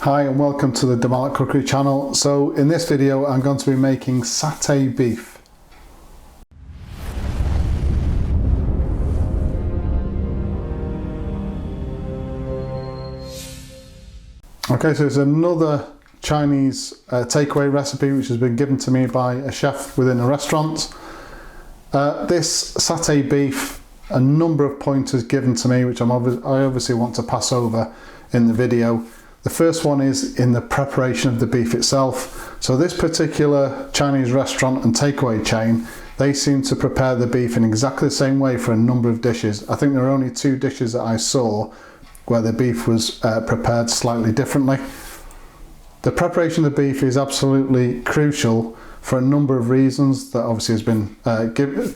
Hi and welcome to the Malat Cookery channel. So in this video I'm going to be making satay beef. Okay, so it's another Chinese takeaway recipe which has been given to me by a chef within a restaurant. This satay beef, a number of pointers given to me which I obviously want to pass over in the video. The first one is in the preparation of the beef itself. So this particular Chinese restaurant and takeaway chain, they seem to prepare the beef in exactly the same way for a number of dishes. I think there are only 2 dishes that I saw where the beef was prepared slightly differently. The preparation of the beef is absolutely crucial for a number of reasons that obviously has been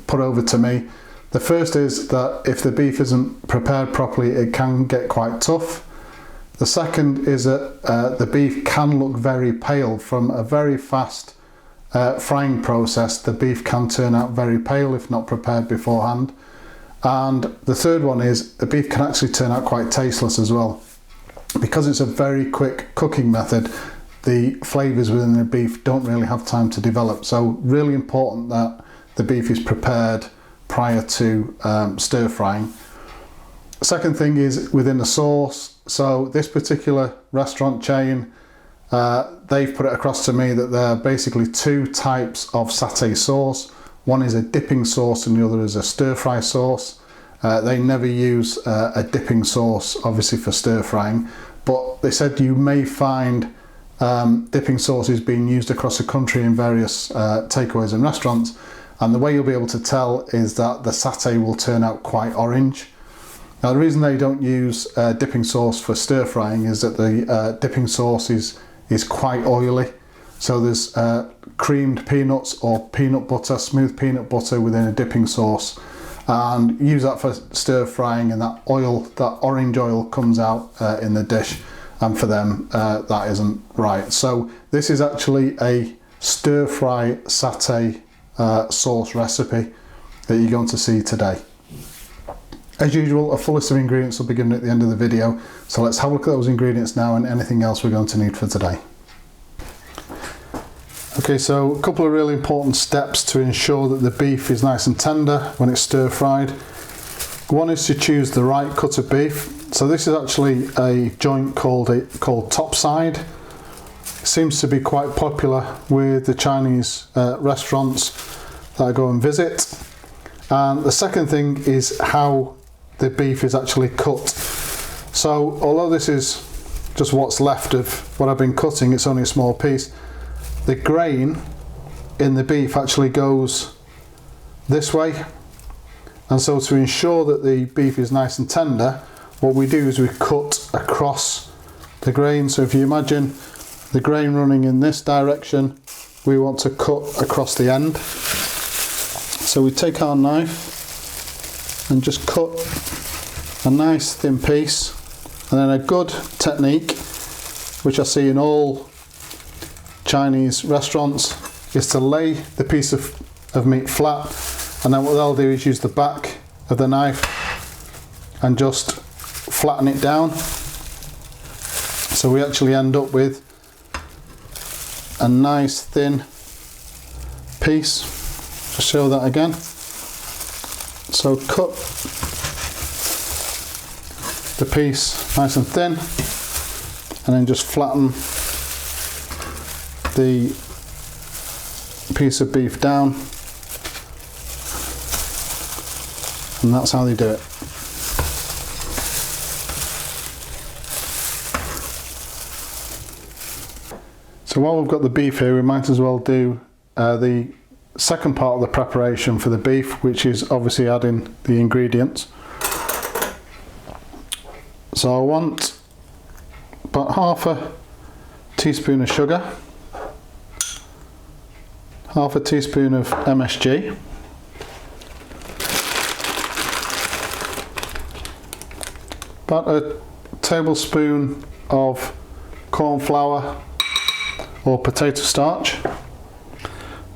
put over to me. The first is that if the beef isn't prepared properly, it can get quite tough. The second is that the beef can look very pale. From a very fast frying process, the beef can turn out very pale if not prepared beforehand. And the third one is the beef can actually turn out quite tasteless as well. Because it's a very quick cooking method, the flavours within the beef don't really have time to develop. So really important that the beef is prepared prior to stir frying. Second thing is within the sauce. So this particular restaurant chain, they've put it across to me that there are basically 2 types of satay sauce. One is a dipping sauce and the other is a stir fry sauce. They never use a dipping sauce obviously for stir frying, but they said you may find dipping sauces being used across the country in various takeaways and restaurants, and the way you'll be able to tell is that the satay will turn out quite orange. Now the reason they don't use dipping sauce for stir frying is that the dipping sauce is quite oily. So there's creamed peanuts or peanut butter, smooth peanut butter within a dipping sauce, and use that for stir frying, and that oil, that orange oil comes out in the dish, and for them that isn't right. So this is actually a stir fry satay sauce recipe that you're going to see today. As usual, a full list of ingredients will be given at the end of the video, so let's have a look at those ingredients now and anything else we're going to need for today. Okay, so a couple of really important steps to ensure that the beef is nice and tender when it's stir fried. One is to choose the right cut of beef. So this is actually a joint called topside. It seems to be quite popular with the Chinese restaurants that I go and visit. And the second thing is how the beef is actually cut. So although this is just what's left of what I've been cutting, it's only a small piece, the grain in the beef actually goes this way. And so to ensure that the beef is nice and tender, what we do is we cut across the grain. So if you imagine the grain running in this direction, we want to cut across the end. So we take our knife and just cut a nice thin piece, and then a good technique which I see in all Chinese restaurants is to lay the piece of meat flat, and then what they'll do is use the back of the knife and just flatten it down, so we actually end up with a nice thin piece. Just show that again. So cut the piece nice and thin, and then just flatten the piece of beef down, and that's how they do it. So while we've got the beef here, we might as well do the second part of the preparation for the beef, which is obviously adding the ingredients. So I want about half a teaspoon of sugar, half a teaspoon of MSG, about a tablespoon of corn flour or potato starch,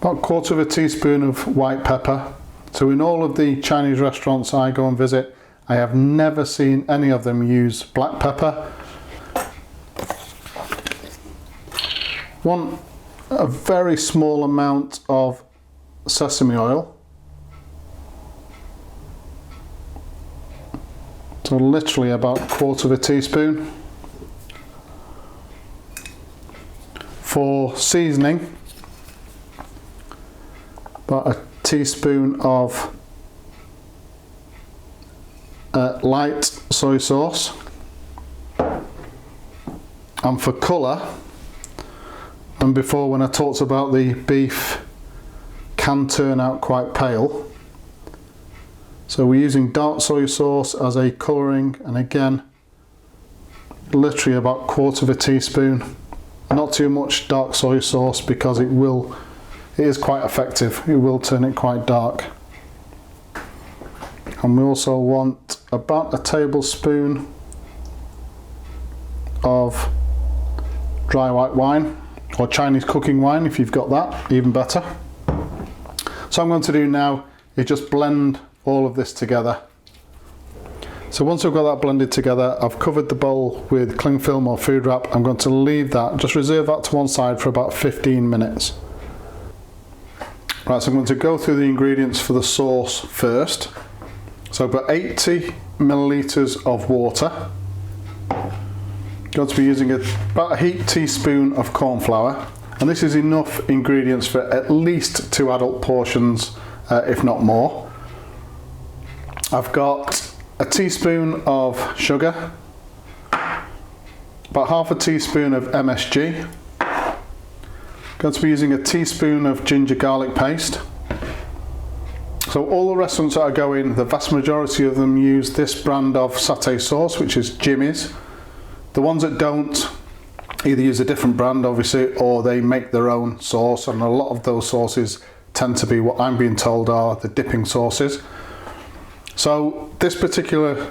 about a quarter of a teaspoon of white pepper. So in all of the Chinese restaurants I go and visit, I have never seen any of them use black pepper. Want a very small amount of sesame oil. So literally about 1/4 teaspoon. For seasoning, about a teaspoon of light soy sauce. And for colour, and before when I talked about the beef can turn out quite pale, so we're using dark soy sauce as a colouring, and again literally about 1/4 teaspoon. Not too much dark soy sauce because it is quite effective. It will turn it quite dark. And we also want about a tablespoon of dry white wine, or Chinese cooking wine if you've got that, even better. So what I'm going to do now is just blend all of this together. So once I've got that blended together, I've covered the bowl with cling film or food wrap. I'm going to leave that, just reserve that to one side for about 15 minutes. Right, so I'm going to go through the ingredients for the sauce first. So I've got 80 millilitres of water. Going to be using about a heaped teaspoon of corn flour. And this is enough ingredients for at least 2 adult portions, if not more. I've got a teaspoon of sugar, about 1/2 teaspoon of MSG. Going to be using a teaspoon of ginger garlic paste. So all the restaurants that I go in, the vast majority of them use this brand of satay sauce, which is Jimmy's. The ones that don't either use a different brand, obviously, or they make their own sauce, and a lot of those sauces tend to be what I'm being told are the dipping sauces. So this particular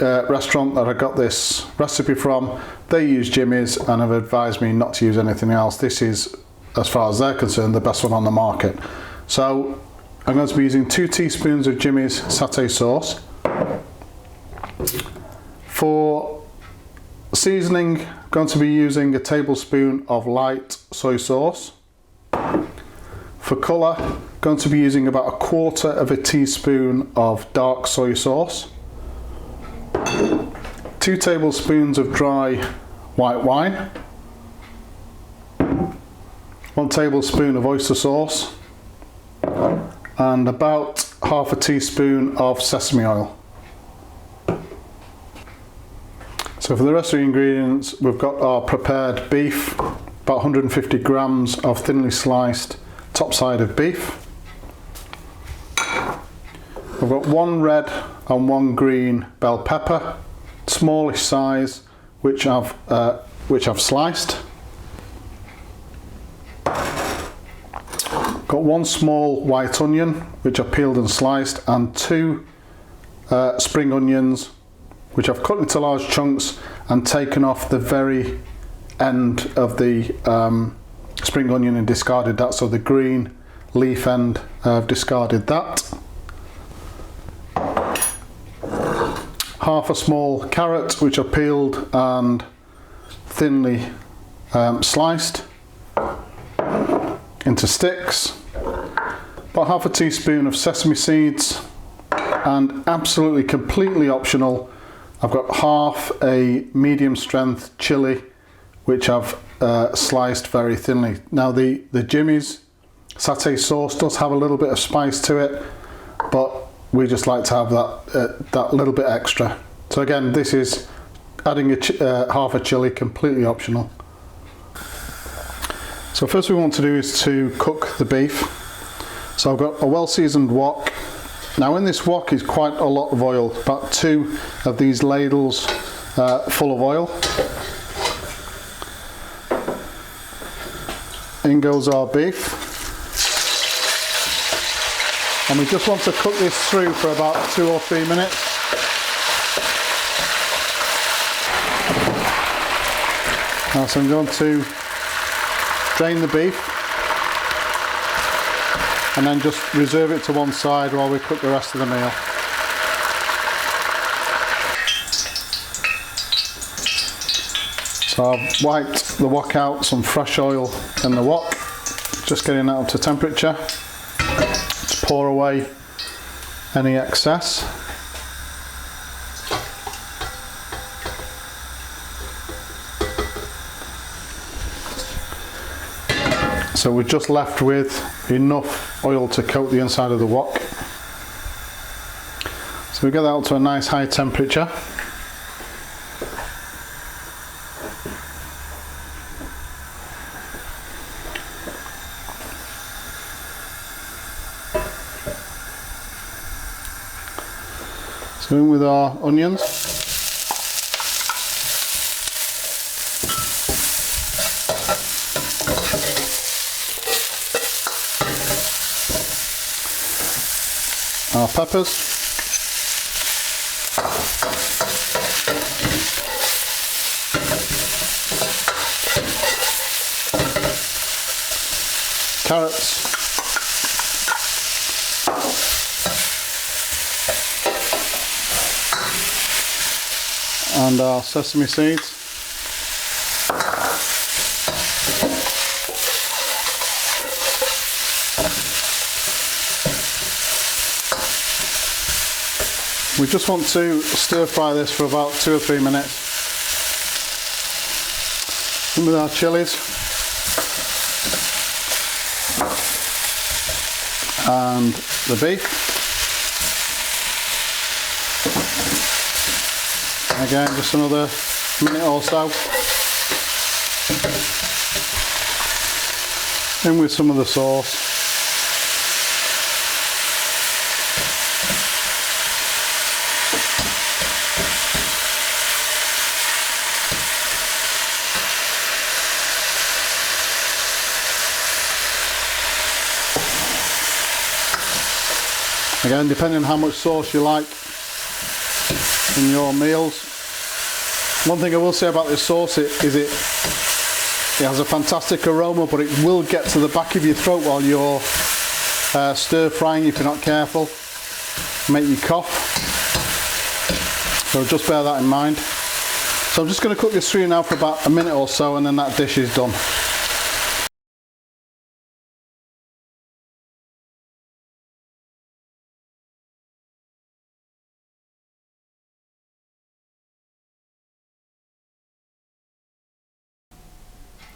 restaurant that I got this recipe from, they use Jimmy's and have advised me not to use anything else. This is, as far as they're concerned, the best one on the market. So I'm going to be using 2 teaspoons of Jimmy's satay sauce. For seasoning, I'm going to be using a tablespoon of light soy sauce. For colour, going to be using about 1/4 teaspoon of dark soy sauce, 2 tablespoons of dry white wine, 1 tablespoon of oyster sauce, and about 1/2 teaspoon of sesame oil. So for the rest of the ingredients, we've got our prepared beef, about 150 grams of thinly sliced top side of beef. I've got 1 red and 1 green bell pepper, smallish size, which I've sliced. Got 1 small white onion, which I've peeled and sliced, and 2 spring onions, which I've cut into large chunks and taken off the very end of the spring onion and discarded that. So the green leaf end, I've discarded that. 1/2 small carrot, which I peeled and thinly sliced into sticks. About 1/2 teaspoon of sesame seeds, and absolutely completely optional, I've got 1/2 a medium strength chilli, which I've sliced very thinly. Now the Jimmy's satay sauce does have a little bit of spice to it, but we just like to have that little bit extra. So again, this is adding 1/2 a chilli, completely optional. So first we want to do is to cook the beef. So I've got a well-seasoned wok. Now in this wok is quite a lot of oil, about 2 of these ladles full of oil. In goes our beef. And we just want to cook this through for about 2 or 3 minutes. Now, so I'm going to drain the beef and then just reserve it to one side while we cook the rest of the meal. So I've wiped the wok out, some fresh oil in the wok, just getting that up to temperature to pour away any excess. So we're just left with enough oil to coat the inside of the wok. So we get that up to a nice high temperature. So in with our onions. Our peppers. Carrots. And our sesame seeds. We just want to stir fry this for about 2 or 3 minutes. And with our chilies and the beef. Again, just another minute or so. In with some of the sauce. Again, depending on how much sauce you like in your meals. One thing I will say about this sauce is it has a fantastic aroma, but it will get to the back of your throat while you're stir frying if you're not careful. Make you cough. So just bear that in mind. So I'm just going to cook this through now for about a minute or so, and then that dish is done.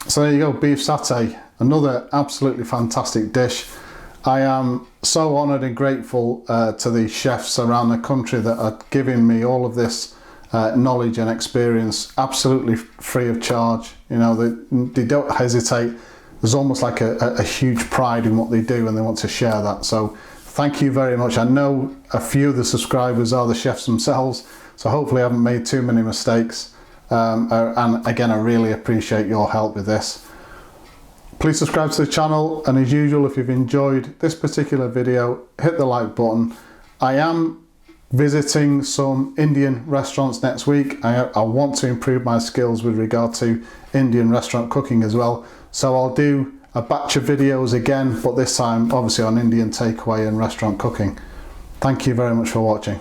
So there you go, beef satay, another absolutely fantastic dish. I am so honoured and grateful to the chefs around the country that are giving me all of this knowledge and experience absolutely free of charge. You know, they don't hesitate. There's almost like a huge pride in what they do, and they want to share that. So thank you very much. I know a few of the subscribers are the chefs themselves, so hopefully I haven't made too many mistakes. And again, I really appreciate your help with this. Please subscribe to the channel, and as usual, if you've enjoyed this particular video, hit the like button. I am visiting some Indian restaurants next week. I want to improve my skills with regard to Indian restaurant cooking as well, so I'll do a batch of videos again, but this time obviously on Indian takeaway and restaurant cooking. Thank you very much for watching.